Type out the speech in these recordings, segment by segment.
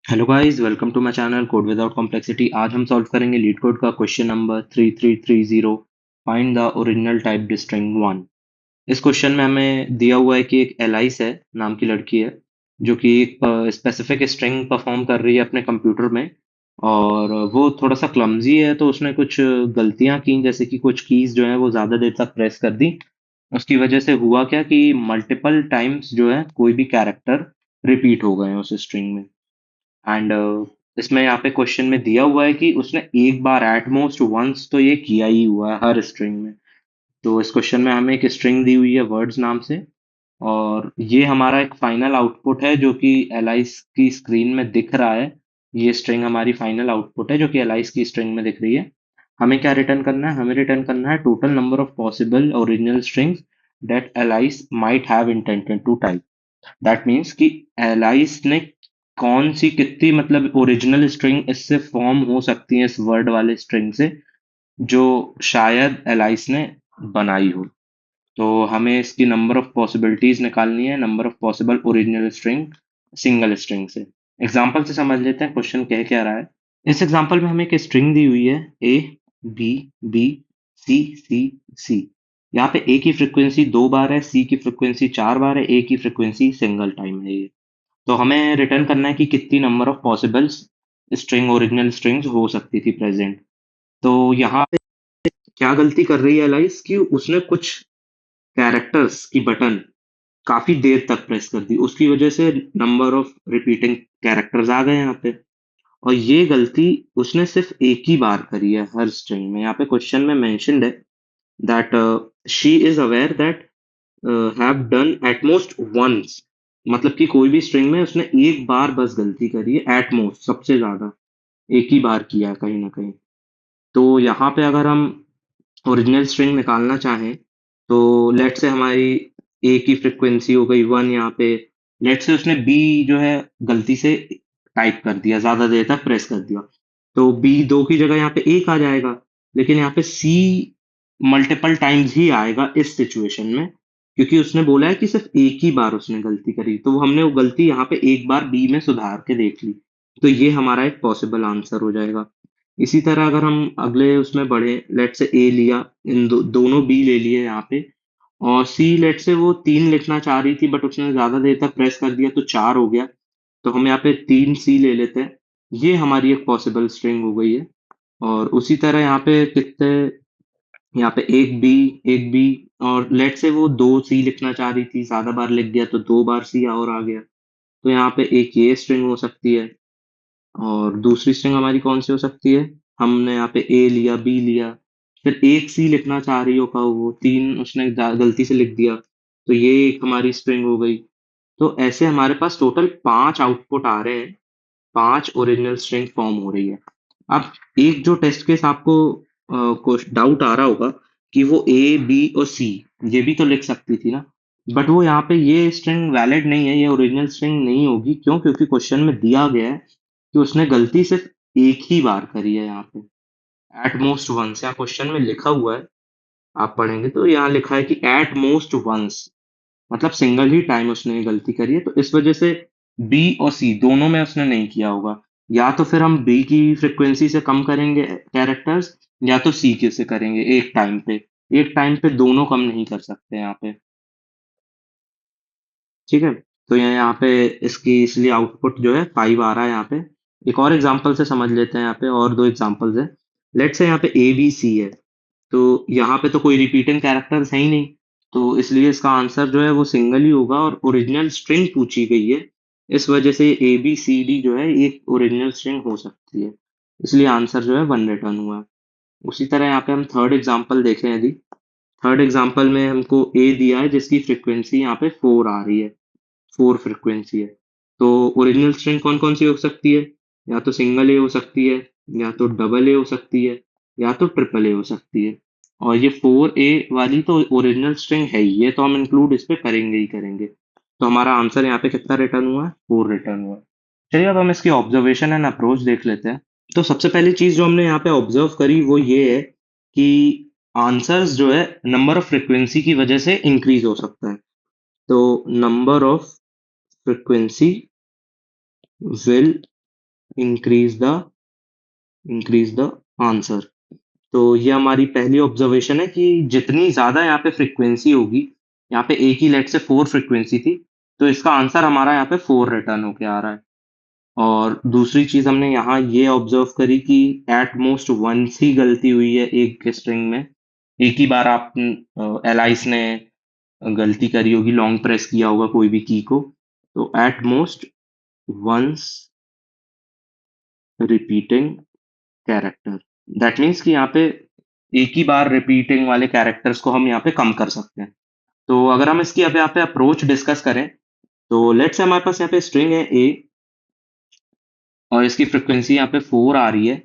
Hello guys, welcome to my channel code without complexity. आज हम solve करेंगे LeetCode का question number 3330। Find the original type string 1। इस question में हमें दिया हुआ है कि एक एलाइस है नाम की लड़की है जो कि एक स्पेसिफिक स्ट्रिंग परफॉर्म कर रही है अपने कंप्यूटर में। और वो थोड़ा सा क्लमजी है, तो उसने कुछ गलतियां की, जैसे कि कुछ कीज जो है वो ज्यादा देर तक प्रेस कर दी। उसकी वजह से हुआ क्या कि मल्टीपल टाइम्स जो है कोई भी कैरेक्टर रिपीट हो गए हैं उस स्ट्रिंग में। एंड इसमें यहाँ पे क्वेश्चन में दिया हुआ है कि उसने एक बार एट मोस्ट वंस तो ये किया ही हुआ है हर स्ट्रिंग में। तो इस क्वेश्चन में हमें एक स्ट्रिंग दी हुई है वर्ड्स नाम से, और ये हमारा एक फाइनल आउटपुट है जो कि एलाइस की स्क्रीन में दिख रहा है। ये स्ट्रिंग हमारी फाइनल आउटपुट है जो कि एलाइस की स्ट्रिंग में दिख रही है। हमें क्या रिटर्न करना है? हमें रिटर्न करना है total number of possible original strings that Alice might have intended to type. That means कि एलाइस ने कौन सी कितनी मतलब ओरिजिनल स्ट्रिंग इससे फॉर्म हो सकती है, इस वर्ड वाले स्ट्रिंग से, जो शायद एलाइस ने बनाई हो। तो हमें इसकी नंबर ऑफ पॉसिबिलिटीज निकालनी है, number of possible original string single string से। एग्जाम्पल से समझ लेते हैं क्वेश्चन कह क्या रहा है। इस एग्जाम्पल में हमें एक स्ट्रिंग दी हुई है ए बी बी सी सी सी। यहाँ पे ए की फ्रिक्वेंसी 2 बार है, सी की फ्रिक्वेंसी 4 बार है, ए की फ्रिक्वेंसी सिंगल टाइम है ये। तो हमें रिटर्न करना है कि कितनी number of possible string original strings हो सकती थी प्रेजेंट। तो यहाँ पे क्या गलती कर रही है एलाइस कि उसने कुछ कैरेक्टर्स की बटन काफी देर तक प्रेस कर दी, उसकी वजह से नंबर ऑफ रिपीटिंग कैरेक्टर्स आ गए यहाँ पे। और ये गलती उसने सिर्फ एक ही बार करी है हर स्ट्रिंग में। यहाँ पे क्वेश्चन में मेंशन्ड है that she is aware that have done at most once. मतलब कि कोई भी स्ट्रिंग में उसने एक बार बस गलती करी है, एट मोस्ट सबसे ज्यादा एक ही बार किया है कहीं ना कहीं। तो यहाँ पे अगर हम ओरिजिनल स्ट्रिंग निकालना चाहें तो लेट से हमारी ए की फ्रिक्वेंसी हो गई 1 यहाँ पे। लेट से उसने बी जो है गलती से टाइप कर दिया, ज्यादा देर तक प्रेस कर दिया, तो बी 2 की जगह यहाँ पे 1 आ जाएगा। लेकिन यहाँ पे सी मल्टीपल टाइम्स ही आएगा इस सिचुएशन में, क्योंकि उसने बोला है कि सिर्फ एक ही बार उसने गलती करी, तो हमने वो गलती यहाँ पे एक बार बी में सुधार के देख ली। तो ये हमारा एक पॉसिबल आंसर हो जाएगा। इसी तरह अगर हम अगले उसमें बढ़े, लेट से ए लिया, दोनों बी ले लिए यहाँ पे, और सी लेट से वो 3 लिखना चाह रही थी बट उसने ज्यादा देर तक प्रेस कर दिया तो 4 हो गया। तो हम यहाँ पे 3 सी ले लेते हैं। ये हमारी एक पॉसिबल स्ट्रिंग हो गई है। और उसी तरह यहाँ पे कितने, यहाँ पे एक बी, और लेट से वो 2 सी लिखना चाह रही थी, ज्यादा बार लिख गया तो 2 बार सी और आ गया। तो यहाँ पे एक ये स्ट्रिंग हो सकती है। और दूसरी स्ट्रिंग हमारी कौन सी हो सकती है? हमने यहाँ पे ए लिया, बी लिया, फिर एक सी लिखना चाह रही हो का वो 3 उसने गलती से लिख दिया, तो ये एक हमारी स्ट्रिंग हो गई। तो ऐसे हमारे पास टोटल 5 आउटपुट आ रहे हैं, 5 ओरिजिनल स्ट्रिंग फॉर्म हो रही है। अब एक जो टेस्ट केस आपको कुछ डाउट आ रहा होगा कि वो ए बी और सी ये भी तो लिख सकती थी ना, बट वो यहाँ पे ये स्ट्रिंग वैलिड नहीं है, ये ओरिजिनल स्ट्रिंग नहीं होगी। क्यों? क्योंकि क्वेश्चन में दिया गया है कि उसने गलती सिर्फ एक ही बार करी है यहाँ पे, एट मोस्ट वंस। यहाँ क्वेश्चन में लिखा हुआ है, आप पढ़ेंगे तो यहाँ लिखा है कि एट मोस्ट वंस, मतलब सिंगल ही टाइम उसने ये गलती करी है। तो इस वजह से बी और सी दोनों में उसने नहीं किया होगा। या तो फिर हम बी की फ्रिक्वेंसी से कम करेंगे कैरेक्टर्स, या तो सी के से करेंगे एक टाइम पे। एक टाइम पे दोनों कम नहीं कर सकते यहाँ पे। ठीक है। तो यहाँ पे इसकी इसलिए आउटपुट जो है 5 आ रहा है यहाँ पे। एक और एग्जांपल से समझ लेते हैं, यहाँ पे और 2 एग्जांपल्स है। लेट्स से यहाँ पे ए बी सी है, तो यहाँ पे तो कोई रिपीटिंग कैरेक्टर्स है ही नहीं, तो इसलिए इसका आंसर जो है वो सिंगल ही होगा, और ओरिजिनल स्ट्रिंग पूछी गई है। इस वजह से ए बी सी डी जो है एक ओरिजिनल स्ट्रिंग हो सकती है, इसलिए आंसर जो है 1 रिटर्न हुआ है। उसी तरह यहाँ पे हम थर्ड एग्जांपल देखें यदि, थर्ड एग्जांपल में हमको ए दिया है जिसकी फ्रिक्वेंसी यहाँ पे 4 आ रही है, 4 फ्रिक्वेंसी है। तो ओरिजिनल स्ट्रिंग कौन कौन सी हो सकती है? या तो सिंगल ए हो सकती है, या तो डबल ए हो सकती है, या तो ट्रिपल ए हो सकती है। और ये 4 ए वाली तो ओरिजिनल स्ट्रिंग है ही, ये तो हम इंक्लूड इस पे करेंगे ही करेंगे। तो हमारा आंसर यहाँ पे कितना रिटर्न हुआ है? 4 रिटर्न हुआ है। चलिए अब हम इसकी ऑब्जर्वेशन एंड अप्रोच देख लेते हैं। तो सबसे पहली चीज जो हमने यहाँ पे ऑब्जर्व करी वो ये है कि आंसर्स जो है नंबर ऑफ फ्रिक्वेंसी की वजह से इंक्रीज हो सकता है। तो number of frequency will increase the increase the answer. तो ये हमारी पहली ऑब्जर्वेशन है कि जितनी ज्यादा यहाँ पे फ्रीक्वेंसी होगी, यहाँ पे एक ही लेट से 4 फ्रीक्वेंसी थी, तो इसका आंसर हमारा यहाँ पे 4 रिटर्न होके आ रहा है। और दूसरी चीज हमने यहाँ ये ऑब्जर्व करी कि एट मोस्ट वंस ही गलती हुई है एक स्ट्रिंग में। एक ही बार आप एलाइस ने गलती करी होगी, लॉन्ग प्रेस किया होगा कोई भी की को। तो at most once repeating character, that means कि यहाँ पे एक ही बार रिपीटिंग वाले कैरेक्टर्स को हम यहाँ पे कम कर सकते हैं। तो अगर हम इसकी अब यहाँ पे अप्रोच डिस्कस करें, तो लेट्स से हमारे पास यहाँ पे स्ट्रिंग है ए, और इसकी फ्रिक्वेंसी यहाँ पे 4 आ रही है।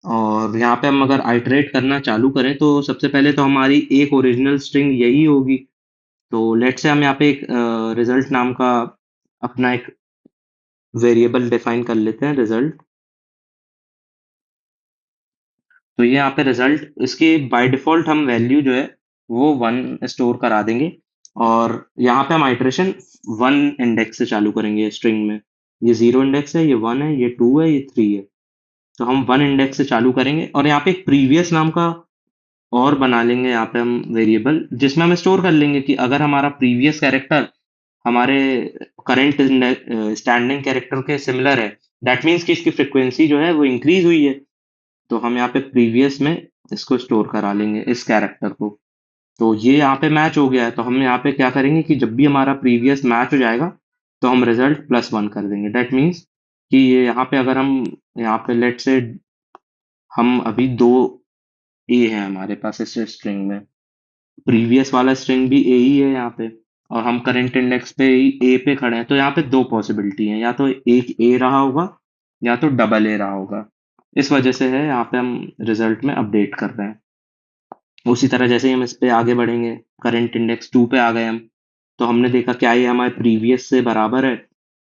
और यहाँ पे हम अगर आइटरेट करना चालू करें, तो सबसे पहले तो हमारी एक ओरिजिनल स्ट्रिंग यही होगी। तो लेट्स से हम यहाँ पे एक रिजल्ट नाम का अपना एक वेरिएबल डिफाइन कर लेते हैं, रिजल्ट। तो ये यहाँ पे रिजल्ट, इसके बाय डिफॉल्ट हम वैल्यू जो है वो 1 स्टोर करा देंगे। और यहाँ पे हम आइटरेशन 1 इंडेक्स से चालू करेंगे स्ट्रिंग में। ये 0 इंडेक्स है, ये 1 है, ये 2 है, ये 3 है। तो हम 1 इंडेक्स से चालू करेंगे, और यहाँ पे एक प्रीवियस नाम का और बना लेंगे यहाँ पे हम वेरिएबल, जिसमें हम स्टोर कर लेंगे कि अगर हमारा प्रीवियस कैरेक्टर हमारे करंट स्टैंडिंग कैरेक्टर के सिमिलर है, दैट मीन्स कि इसकी फ्रिक्वेंसी जो है वो इंक्रीज हुई है। तो हम यहाँ पे प्रीवियस में इसको स्टोर करा लेंगे, इस कैरेक्टर को। तो ये यहाँ पे मैच हो गया है, तो हम यहाँ पे क्या करेंगे कि जब भी हमारा प्रीवियस मैच हो जाएगा, तो हम रिजल्ट +1 कर देंगे। दैट मीन्स कि ये यहाँ पे अगर हम यहाँ पे लेट से हम अभी 2 ए है हमारे पास इस स्ट्रिंग में, प्रीवियस वाला स्ट्रिंग भी ए ही है यहाँ पे, और हम करंट इंडेक्स पे ही ए पे खड़े हैं। तो यहाँ पे 2 पॉसिबिलिटी है, या तो एक ए रहा होगा, या तो डबल ए रहा होगा। इस वजह से है यहाँ पे हम रिजल्ट में अपडेट कर रहे हैं। उसी तरह जैसे ही हम इस पे आगे बढ़ेंगे, करंट इंडेक्स 2 पे आ गए हम, तो हमने देखा क्या ये हमारे प्रीवियस से बराबर है।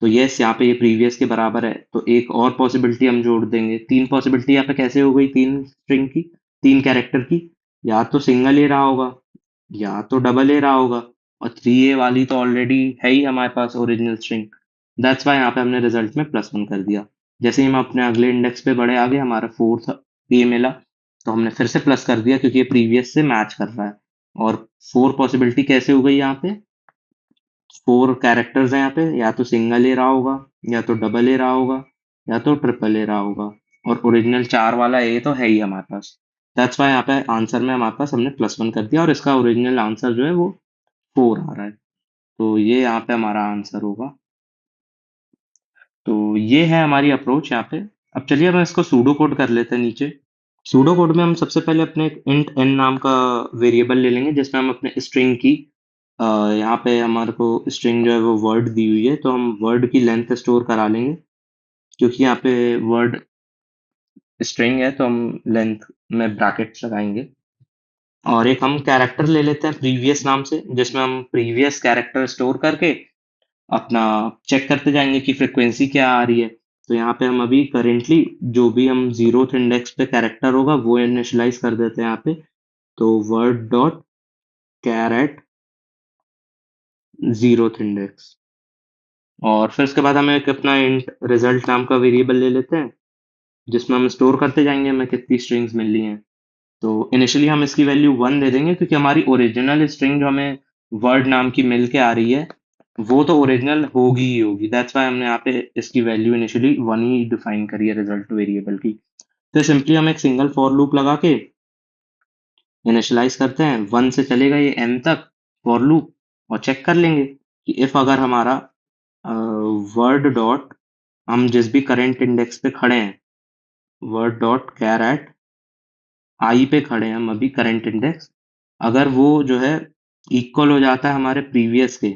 तो यस, यहाँ पे ये प्रीवियस के बराबर है, तो एक और पॉसिबिलिटी हम जोड़ देंगे। 3 पॉसिबिलिटी यहाँ पे कैसे हो गई, 3 स्ट्रिंग की, 3 कैरेक्टर की। या तो सिंगल ए रहा होगा, या तो डबल ए रहा होगा, और 3 ए वाली तो ऑलरेडी है ही हमारे पास ओरिजिनल स्ट्रिंग। दैट्स वाई यहाँ पे हमने रिजल्ट में +1 कर दिया। जैसे ही हम अपने अगले इंडेक्स पे बढ़े आगे, हमारा 4th ए मिला, तो हमने फिर से प्लस कर दिया क्योंकि ये प्रीवियस से मैच कर रहा है। और 4 पॉसिबिलिटी कैसे हो गई यहाँ पे, 4 कैरेक्टर्स हैं यहाँ पे, या तो सिंगल ए रहा होगा, या तो डबल ए रहा होगा, या तो ट्रिपल ए रहा होगा। और ओरिजिनल 4 वाला ए तो है ही हमारे पास। दैट्स वाई यहाँ पे आंसर में हमारे पास हमने +1 कर दिया, और इसका ओरिजिनल आंसर जो है वो 4 आ रहा है। तो ये यहाँ पे हमारा आंसर होगा। तो ये है हमारी अप्रोच यहाँ पे। अब चलिए हम इसको सूडो कोड कर लेते हैं नीचे। सूडो कोड में हम सबसे पहले अपने एक इंट n नाम का वेरिएबल ले लेंगे, जिसमें हम अपने स्ट्रिंग की अ, यहाँ पे हमारे को स्ट्रिंग जो है वो वर्ड दी हुई है, तो हम वर्ड की लेंथ स्टोर करा लेंगे। क्योंकि यहाँ पे वर्ड स्ट्रिंग है, तो हम लेंथ में ब्रैकेट्स लगाएंगे। और एक हम कैरेक्टर ले लेते हैं प्रीवियस नाम से, जिसमें हम प्रीवियस कैरेक्टर स्टोर करके अपना चेक करते जाएंगे कि फ्रीक्वेंसी क्या आ रही है। तो यहाँ पे हम अभी करेंटली जो भी हम 0th इंडेक्स पे कैरेक्टर होगा वो इनिशियलाइज कर देते हैं यहाँ पे। तो word dot char at 0th index. और फिर उसके बाद हम एक अपना इंट रिजल्ट नाम का वेरिएबल ले लेते हैं, जिसमें हम स्टोर करते जाएंगे हमें कितनी स्ट्रिंग्स मिल रही हैं। तो इनिशियली हम इसकी वैल्यू 1 दे देंगे, क्योंकि हमारी ओरिजिनल स्ट्रिंग जो हमें वर्ड नाम की मिल के आ रही है, वो तो ओरिजिनल होगी ही होगी। दैट्स वाई हमने यहाँ पे इसकी वैल्यू इनिशियली 1 ही डिफाइन करी है रिजल्ट वेरिएबल की। तो सिंपली हम एक सिंगल फॉर लूप लगा के इनिशियलाइज करते हैं, 1 से चलेगा ये n तक फॉर लूप, और चेक कर लेंगे कि इफ अगर हमारा वर्ड डॉट, हम जिस भी करेंट इंडेक्स पे खड़े हैं, वर्ड डॉट कैर एट आई पे खड़े हैं हम अभी करंट इंडेक्स, अगर वो जो है इक्वल हो जाता है हमारे प्रीवियस के,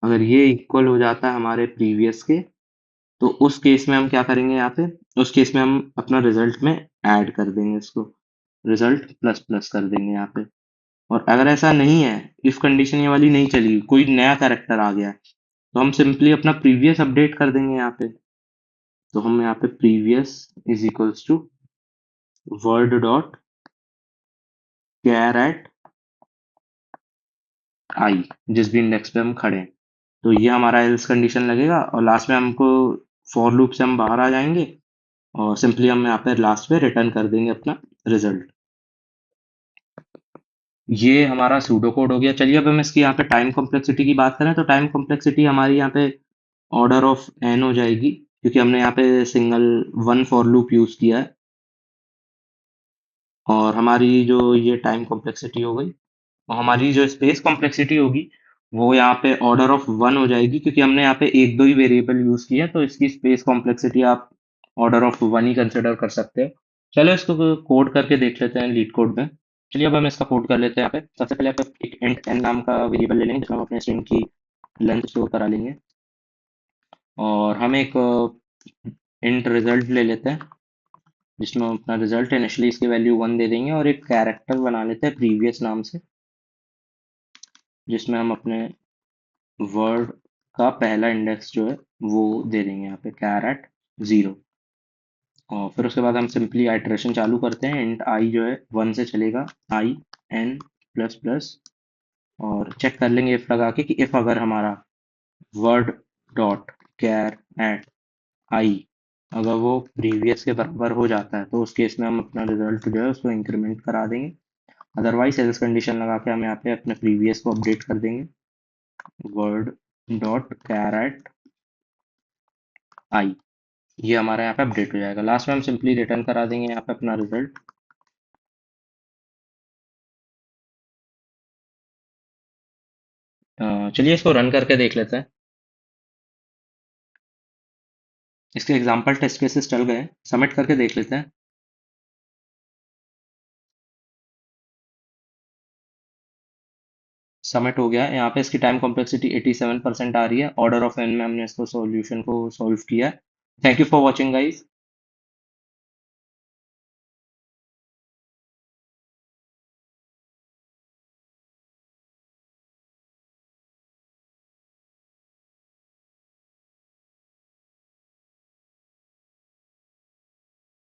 अगर ये इक्वल हो जाता है हमारे प्रीवियस के, तो उस केस में हम क्या करेंगे यहाँ पे, उस केस में हम अपना रिजल्ट में ऐड कर देंगे इसको, रिजल्ट प्लस प्लस कर देंगे यहाँ पे। और अगर ऐसा नहीं है, इफ कंडीशन ये वाली नहीं चली, कोई नया कैरेक्टर आ गया है, तो हम सिंपली अपना प्रीवियस अपडेट कर देंगे यहाँ पे। तो हम यहाँ पे previous is equals to word dot char at i, जिस भी इंडेक्स पे हम खड़े हैं। तो ये हमारा एल्स कंडीशन लगेगा, और लास्ट में हमको फॉर लूप से हम बाहर आ जाएंगे और सिंपली हम यहाँ पे लास्ट पे रिटर्न कर देंगे अपना रिजल्ट। ये हमारा सूडो कोड हो गया। चलिए अब हम इसकी यहाँ पे टाइम कॉम्प्लेक्सिटी की बात करें तो टाइम कॉम्प्लेक्सिटी हमारी यहाँ पे ऑर्डर ऑफ एन हो जाएगी, क्योंकि हमने यहाँ पे single one for loop use किया है। और हमारी जो ये टाइम कॉम्प्लेक्सिटी हो गई, और हमारी जो स्पेस कॉम्प्लेक्सिटी होगी वो यहाँ पे ऑर्डर ऑफ वन हो जाएगी, क्योंकि हमने यहाँ पे एक दो ही वेरिएबल यूज किया है, तो इसकी स्पेस कॉम्प्लेक्सिटी आप order of one he consider कर सकते हो। चलो इसको कोड करके देख लेते हैं लीड कोड में। चलिए अब हम इसका कोड कर लेते हैं। यहाँ पे सबसे पहले आप एक इंट एन नाम का वेरिएबल ले लेंगे जिसमें हम अपने स्ट्रिंग की लेंथ स्टोर करा लेंगे, और हम एक इंट रिजल्ट ले लेते हैं जिसमें हम अपना रिजल्ट इनिशियली इसकी वैल्यू वन दे देंगे, और एक कैरेक्टर बना लेते हैं प्रीवियस नाम से जिसमें हम अपने वर्ड का पहला इंडेक्स जो है वो दे देंगे यहाँ पे कैरेट 0। और फिर उसके बाद हम सिंपली आइटरेशन चालू करते हैं। इंट आई जो है वन से चलेगा, आई एन प्लस प्लस, और चेक कर लेंगे इफ लगा के कि इफ अगर हमारा वर्ड डॉट कैर एट आई अगर वो प्रीवियस के बराबर हो जाता है तो उस केस में हम अपना रिजल्ट जो है उसको इंक्रीमेंट करा देंगे। अदरवाइज एल्स कंडीशन लगा के हम यहाँ पे अपने प्रीवियस को अपडेट कर देंगे, वर्ड डॉट कैरेट आई। ये हमारा यहाँ पे अपडेट हो जाएगा। लास्ट में हम सिंपली रिटर्न करा देंगे यहाँ पे अपना रिजल्ट। चलिए इसको रन करके देख लेते हैं। इसके एग्जांपल टेस्ट केसेस चल गए, सबमिट करके देख लेते हैं। सबमिट हो गया। यहाँ पे इसकी टाइम कॉम्प्लेक्सिटी 87% आ रही है। ऑर्डर ऑफ एन में हमने इसको सॉल्यूशन को सॉल्व किया है। Thank you for watching guys.